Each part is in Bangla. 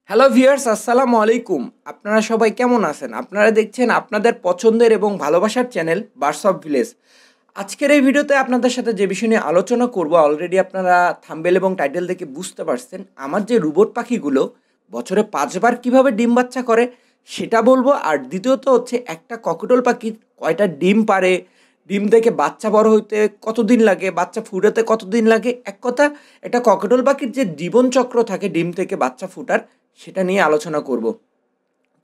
হ্যালো ভিউয়ার্স, আসসালামু আলাইকুম। আপনারা সবাই কেমন আছেন? আপনারা দেখছেন আপনাদের পছন্দের এবং ভালোবাসার চ্যানেল বার্ডস অফ ভিলেজ। আজকের এই ভিডিওতে আপনাদের সাথে যে বিষয় নিয়ে আলোচনা করব, অলরেডি আপনারা থাম্বনেল এবং টাইটেল দেখে বুঝতে পারছেন। আমার যে রোবট পাখিগুলো বছরে ৫ বার কীভাবে ডিম বাচ্চা করে সেটা বলবো। আর দ্বিতীয়ত হচ্ছে একটা ককটেল পাখি কয়টা ডিম পারে, ডিম থেকে বাচ্চা বড় হইতে কতদিন লাগে, বাচ্চা ফুটাতে কতদিন লাগে। এক কথা, একটা ককটেল পাখির যে জীবনচক্র থাকে ডিম থেকে বাচ্চা ফুটার, সেটা নিয়ে আলোচনা করব।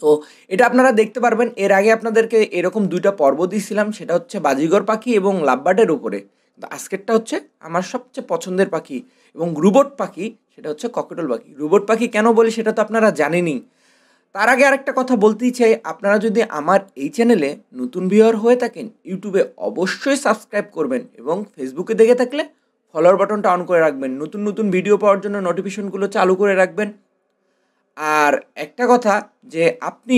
তো এটা আপনারা দেখতে পারবেন। এর আগে আপনাদেরকে এরকম ২টা পর্ব দিয়েছিলাম, সেটা হচ্ছে বাজিগর পাখি এবং লাভবার্ডের উপরে। তো আজকেরটা হচ্ছে আমার সবচেয়ে পছন্দের পাখি এবং রোবট পাখি, সেটা হচ্ছে ককটেল পাখি। রোবট পাখি কেন বলি সেটা তো আপনারা জানেনই। তার আগে আরেকটা কথা বলতেই চাই, আপনারা যদি আমার এই চ্যানেলে নতুন ভিউয়ার হয়ে থাকেন, ইউটিউবে অবশ্যই সাবস্ক্রাইব করবেন এবং ফেসবুকে দেখে থাকলে ফলোয়ার বাটনটা অন করে রাখবেন। নতুন নতুন ভিডিও পাওয়ার জন্য নোটিফিকেশনগুলো চালু করে রাখবেন। আর একটা কথা, যে আপনি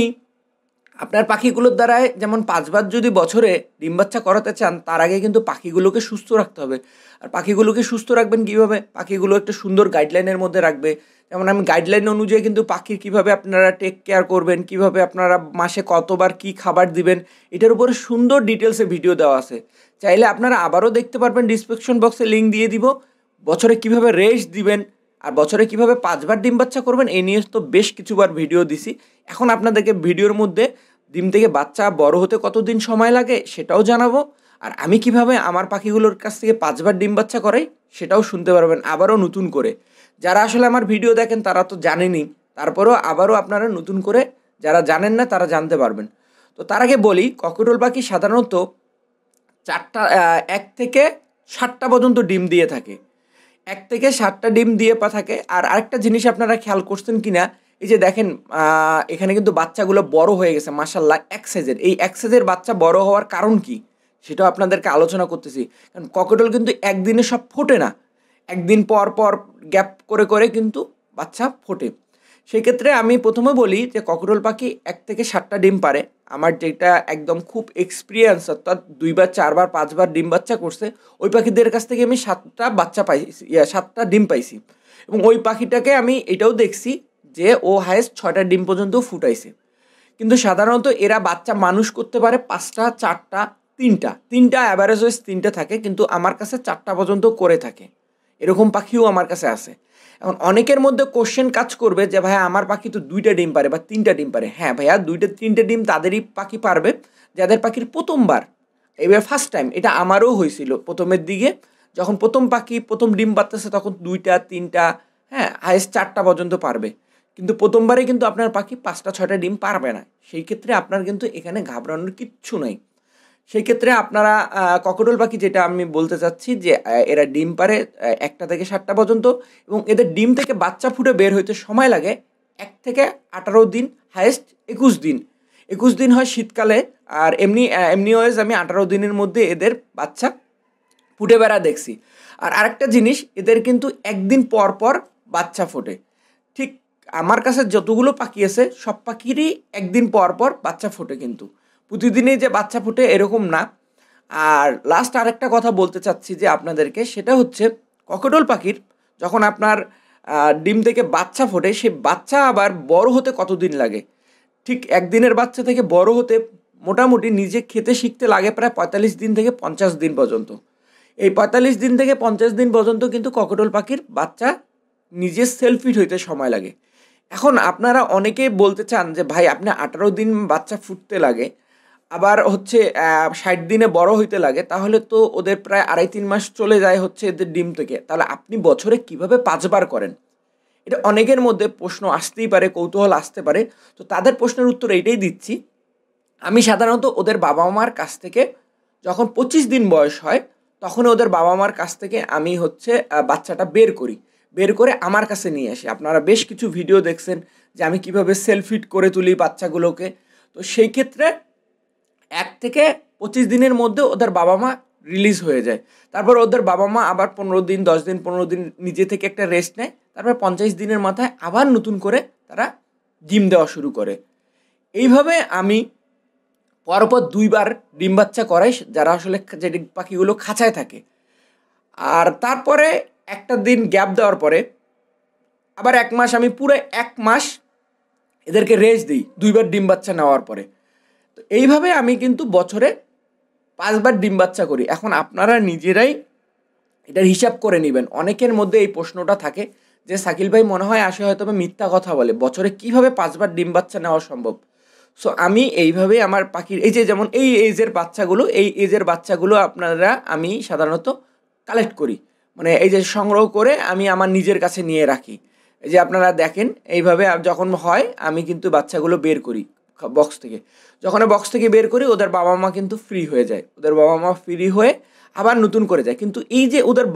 আপনার পাখিগুলোর দ্বারায় যেমন ৫ বার যদি বছরে ডিম বাচ্চা করাতে চান, তার আগে কিন্তু পাখিগুলোকে সুস্থ রাখতে হবে। আর পাখিগুলোকে সুস্থ রাখবেন কীভাবে? পাখিগুলো একটা সুন্দর গাইডলাইনের মধ্যে রাখবে। যেমন আমি গাইডলাইন অনুযায়ী কিন্তু পাখির কীভাবে আপনারা টেক কেয়ার করবেন, কীভাবে আপনারা মাসে কতবার কী খাবার দিবেন, এটার উপরে সুন্দর ডিটেলসে ভিডিও দেওয়া আছে। চাইলে আপনারা আবারও দেখতে পারবেন, ডিসক্রিপশন বক্সে লিঙ্ক দিয়ে দিব। বছরে কীভাবে রেস্ট দিবেন আর বছরে কীভাবে ৫ বার ডিম বাচ্চা করবেন, এই নিয়ে তো বেশ কিছুবার ভিডিও দিছি। এখন আপনাদেরকে ভিডিওর মধ্যে ডিম থেকে বাচ্চা বড় হতে কতদিন সময় লাগে সেটাও জানাবো। আর আমি কিভাবে আমার পাখিগুলোর কাছ থেকে ৫ বার ডিম বাচ্চা করাই সেটাও শুনতে পারবেন আবারও নতুন করে। যারা আসলে আমার ভিডিও দেখেন তারা তো জানেনই, তারপরেও আবারও আপনারা নতুন করে যারা জানেন না তারা জানতে পারবেন। তো তার আগে বলি, ককটেল পাখি সাধারণত ১ থেকে ৭টা পর্যন্ত ডিম দিয়ে থাকে। ১ থেকে ৭টা ডিম দিয়ে থাকে। আর আরেকটা জিনিস আপনারা খেয়াল করছেন কি না, এই যে দেখেন এখানে কিন্তু বাচ্চাগুলো বড় হয়ে গেছে মাশাআল্লাহ, এক সাইজের। এই এক সাইজের বাচ্চা বড় হওয়ার কারণ কি সেটাও আপনাদেরকে আলোচনা করতেছি। কারণ ককটেল কিন্তু একদিনে সব ফোটে না, একদিন পর পর গ্যাপ করে করে কিন্তু বাচ্চা ফোটে। সেক্ষেত্রে আমি প্রথমে বলি যে ককটেল পাখি ১ থেকে ৭টা ডিম পারে। আমার যেটা একদম খুব এক্সপিরিয়েন্স, অর্থাৎ ২ বার ৪ বার ৫ বার ডিম বাচ্চা করছে, ওই পাখিদের কাছ থেকে আমি ৭টা বাচ্চা পাইছি, ৭টা ডিম পাইছি। এবং ওই পাখিটাকে আমি এটাও দেখছি যে ও হায়েস্ট ৬টা ডিম পর্যন্ত ফুটাইছে। কিন্তু সাধারণত এরা বাচ্চা মানুষ করতে পারে ৫টা, ৪টা, ৩টা অ্যাভারেজ ওয়েজ ৩টে থাকে, কিন্তু আমার কাছে ৪টা পর্যন্ত করে থাকে। এরকম পাখিও আমার কাছে আছে। এখন অনেকের মধ্যে কোশ্চেন কাজ করবে যে ভাইয়া আমার পাখি তো ২টা ডিম পারে বা ৩টা ডিম পারে। হ্যাঁ ভাইয়া, ২টা ৩টে ডিম তাদেরই পাখি পারবে যাদের পাখির প্রথমবার, এবার ফার্স্ট টাইম। এটা আমারও হয়েছিল প্রথমের দিকে, যখন প্রথম পাখি প্রথম ডিম পারতেছে তখন ২টা ৩টা, হ্যাঁ হায়েস্ট ৪টা পর্যন্ত পারবে। কিন্তু প্রথমবারে কিন্তু আপনার পাখি ৫টা ৬টা ডিম পারবে না। সেই ক্ষেত্রে আপনার কিন্তু এখানে ঘাবড়ানোর কিচ্ছু নেই। সেই ক্ষেত্রে আপনারা ককটেল পাখি, যেটা আমি বলতে চাচ্ছি যে এরা ডিম পারে ১টা থেকে ৭টা পর্যন্ত, এবং এদের ডিম থেকে বাচ্চা ফুটে বের হইতে সময় লাগে ১ থেকে ১৮ দিন, হায়েস্ট ২১ দিন। ২১ দিন হয় শীতকালে। আর এমনি ওয়াইজ আমি ১৮ দিনের মধ্যে এদের বাচ্চা ফুটে বেড়া দেখছি। আর আরেকটা জিনিস, এদের কিন্তু একদিন পর পর বাচ্চা ফোটে। ঠিক আমার কাছে যতগুলো পাখি আছে সব পাখিরই একদিন পর পর বাচ্চা ফোটে, কিন্তু প্রতিদিনই যে বাচ্চা ফোটে এরকম না। আর লাস্ট আরেকটা কথা বলতে চাচ্ছি যে আপনাদেরকে, সেটা হচ্ছে ককটেল পাখির যখন আপনার ডিম থেকে বাচ্চা ফোটে, সেই বাচ্চা আবার বড় হতে কতদিন লাগে। ঠিক একদিনের বাচ্চা থেকে বড় হতে মোটামুটি নিজে খেতে শিখতে লাগে প্রায় ৪৫ দিন থেকে ৫০ দিন পর্যন্ত। এই ৪৫ দিন থেকে ৫০ দিন পর্যন্ত কিন্তু ককটেল পাখির বাচ্চা নিজে সেলফ ফিড হইতে সময় লাগে। এখন আপনারা অনেকেই বলতে চান যে ভাই আপনি ১৮ দিন বাচ্চা ফুটতে লাগে, আবার হচ্ছে ৬০ দিনে বড় হইতে লাগে, তাহলে তো ওদের প্রায় ২.৫-৩ মাস চলে যায় হচ্ছে এদের ডিম থেকে। তাহলে আপনি বছরে কিভাবে ৫ বার করেন? এটা অনেকের মধ্যে প্রশ্ন আসতেই পারে, কৌতূহল আসতে পারে। তো তাদের প্রশ্নের উত্তর এইটাই দিচ্ছি। আমি সাধারণত ওদের বাবা মার কাছ থেকে যখন ২৫ দিন বয়স হয়, তখন ওদের বাবা মার কাছ থেকে আমি হচ্ছে বাচ্চাটা বের করে আমার কাছে নিয়ে আসি। আপনারা বেশ কিছু ভিডিও দেখছেন যে আমি কিভাবে সেলফ ফিড করে তুলি বাচ্চাগুলোকে। তো সেই ক্ষেত্রে ১ থেকে ২৫ দিনের মধ্যে ওদের বাবা মা রিলিজ হয়ে যায়। তারপর ওদের বাবা মা আবার ১৫ দিন, ১০ দিন, ১৫ দিন নিজে থেকে একটা রেস্ট নেয়। তারপর ৫০ দিনের মাথায় আবার নতুন করে তারা ডিম দেওয়া শুরু করে। এইভাবে আমি পরপর ২ বার ডিম বাচ্চা করাই, যারা আসলে যে পাখিগুলো খাঁচায় থাকে। আর তারপরে একটা দিন গ্যাপ দেওয়ার পরে আবার ১ মাস, আমি পুরো ১ মাস এদেরকে রেস্ট দিই 2বার ডিম বাচ্চা নেওয়ার পরে। তো এইভাবে আমি কিন্তু বছরে 5বার ডিম বাচ্চা করি। এখন আপনারা নিজেরাই এটার হিসাব করে নেবেন। অনেকের মধ্যে এই প্রশ্নটা থাকে যে শাকিল ভাই মনে হয় আসে হয়তো মিথ্যা কথা বলে, বছরে কিভাবে 5বার ডিম বাচ্চা নেওয়া সম্ভব? সো আমি এইভাবেই আমার পাখির এই যে যেমন এই এজের বাচ্চাগুলো, এই এজের বাচ্চাগুলো আপনারা আমি সাধারণত কালেক্ট করি, মানে এই যে সংগ্রহ করে আমি আমার নিজের কাছে নিয়ে রাখি। এই যে আপনারা দেখেন এইভাবে যখন হয় আমি কিন্তু বাচ্চাগুলো বের করি বক্স থেকে। যখন বক্স থেকে বের করি ওদের বাবা মা কিন্তু ফ্রি হয়ে যায়, ওদের বাবা মা ফ্রি হয়ে আবার নতুন করে যায়। কিন্তু এই যে ওদের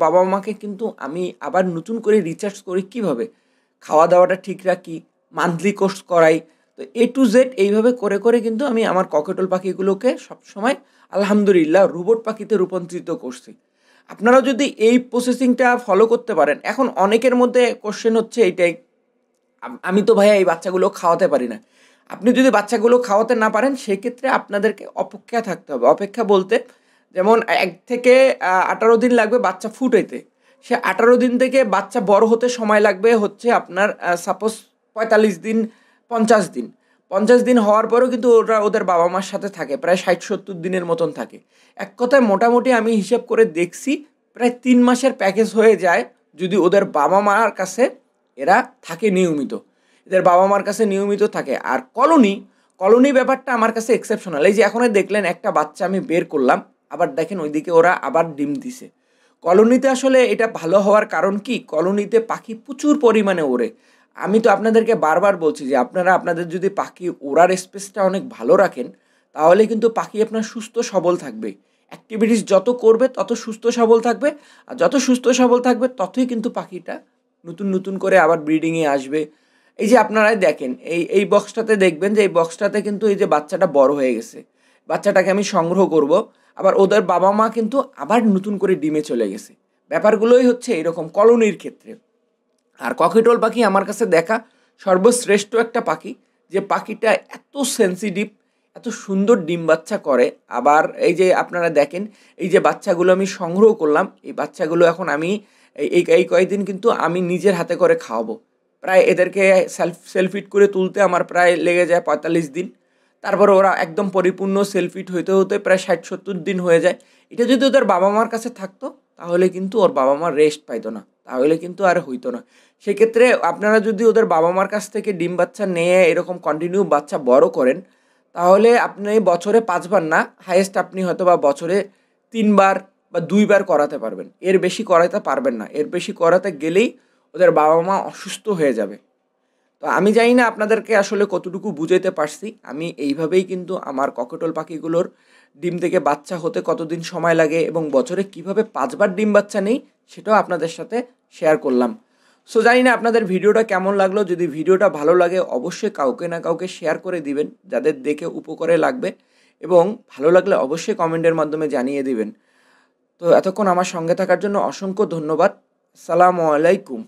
বাবা মাকে কিন্তু আমি আবার নতুন করে রিচার্জ করি কীভাবে? খাওয়া দাওয়াটা ঠিক রাখি, মান্থলি কোর্স করাই। তো এ টু জেড এইভাবে করে করে কিন্তু আমি আমার ককেটল পাখিগুলোকে সবসময় আলহামদুলিল্লাহ রোবট পাখিতে রূপান্তরিত করছি। আপনারাও যদি এই প্রসেসিংটা ফলো করতে পারেন। এখন অনেকের মধ্যে কোশ্চেন হচ্ছে এইটাই, আমি তো ভাইয়া এই বাচ্চাগুলো খাওয়াতে পারি না। আপনি যদি বাচ্চাগুলো খাওয়াতে না পারেন সেক্ষেত্রে আপনাদেরকে অপেক্ষায় থাকতে হবে। অপেক্ষা বলতে যেমন 1 থেকে 18 দিন লাগবে বাচ্চা ফুটাইতে। সে 18 দিন থেকে বাচ্চা বড় হতে সময় লাগবে হচ্ছে আপনার সাপোজ 45 দিন, 50 দিন। 50 দিন হওয়ার পরেও কিন্তু ওরা ওদের বাবা মার সাথে থাকে, প্রায় 60-70 দিনের মতন থাকে। এক কথায় মোটামুটি আমি হিসেব করে দেখছি প্রায় 3 মাসের প্যাকেজ হয়ে যায় যদি ওদের বাবা মার কাছে এরা থাকে নিয়মিত, এদের বাবা মার কাছে নিয়মিত থাকে। আর কলোনি ব্যাপারটা আমার কাছে এক্সেপশনাল। এই যে এখনই দেখলেন একটা বাচ্চা আমি বের করলাম, আবার দেখেন ওইদিকে ওরা আবার ডিম দিছে। কলোনিতে আসলে এটা ভালো হওয়ার কারণ কি, কলোনিতে পাখি প্রচুর পরিমাণে ওড়ে। আমি তো আপনাদেরকে বারবার বলছি যে আপনারা আপনাদের যদি পাখি ওড়ার স্পেসটা অনেক ভালো রাখেন তাহলে কিন্তু পাখি আপনার সুস্থ সবল থাকবে। অ্যাক্টিভিটিস যত করবে তত সুস্থ সবল থাকবে, আর যত সুস্থ সবল থাকবে ততই কিন্তু পাখিটা নতুন নতুন করে আবার ব্রিডিংয়ে আসবে। এই যে আপনারাই দেখেন এই বক্সটাতে দেখবেন যে এই বক্সটাতে কিন্তু এই যে বাচ্চাটা বড় হয়ে গেছে, বাচ্চাটাকে আমি সংগ্রহ করব, আবার ওদের বাবা মা কিন্তু আবার নতুন করে ডিমে চলে গেছে। ব্যাপারগুলোই হচ্ছে এরকম কলোনির ক্ষেত্রে। আর ককেটল পাখি আমার কাছে দেখা সর্বশ্রেষ্ঠ একটা পাখি, যে পাখিটা এত সেন্সিটিভ, এত সুন্দর ডিম বাচ্চা করে। আবার এই যে আপনারা দেখেন এই যে বাচ্চাগুলো আমি সংগ্রহ করলাম, এই বাচ্চাগুলো এখন আমি এই কয়েকদিন কিন্তু আমি নিজের হাতে করে খাওয়াবো। প্রায় এদেরকে সেলফিট করে তুলতে আমার প্রায় লেগে যায় 45 দিন। তারপরে ওরা একদম পরিপূর্ণ সেলফিট হইতে হতে প্রায় 60-70 দিন হয়ে যায়। এটা যদি ওদের বাবা মার কাছে থাকতো তাহলে কিন্তু ওর বাবা মা রেস্ট পাইতো না, তাহলে কিন্তু আর হইতো না। সেক্ষেত্রে আপনারা যদি ওদের বাবা মার কাছ থেকে ডিম বাচ্চা নিয়ে এরকম কন্টিনিউ বাচ্চা বড় করেন তাহলে আপনি বছরে 5বার না, হাইয়েস্ট আপনি হয়তো বা বছরে 3বার বা 2বার করাতে পারবেন, এর বেশি করাতে পারবেন না। এর বেশি করাতে গেলেই ওদের বাবা মা অসুস্থ হয়ে যাবে। তো আমি জানি না আপনাদেরকে আসলে কতটুকু বুঝাইতে পারছি। আমি এইভাবেই কিন্তু আমার ককেটল পাখিগুলোর ডিম থেকে বাচ্চা হতে কতদিন সময় লাগে এবং বছরে কিভাবে 5বার ডিম বাচ্চা নেই সেটাও আপনাদের সাথে শেয়ার করলাম। সো জানি না আপনাদের ভিডিওটা কেমন লাগলো। যদি ভিডিওটা ভালো লাগে অবশ্যই কাউকে না কাউকে শেয়ার করে দিবেন যাদের দেখে উপকারে লাগবে, এবং ভালো লাগলে অবশ্যই কমেন্টের মাধ্যমে জানিয়ে দিবেন। তো এতক্ষণ আমার সঙ্গে থাকার জন্য অসংখ্য ধন্যবাদ। আসসালামু আলাইকুম।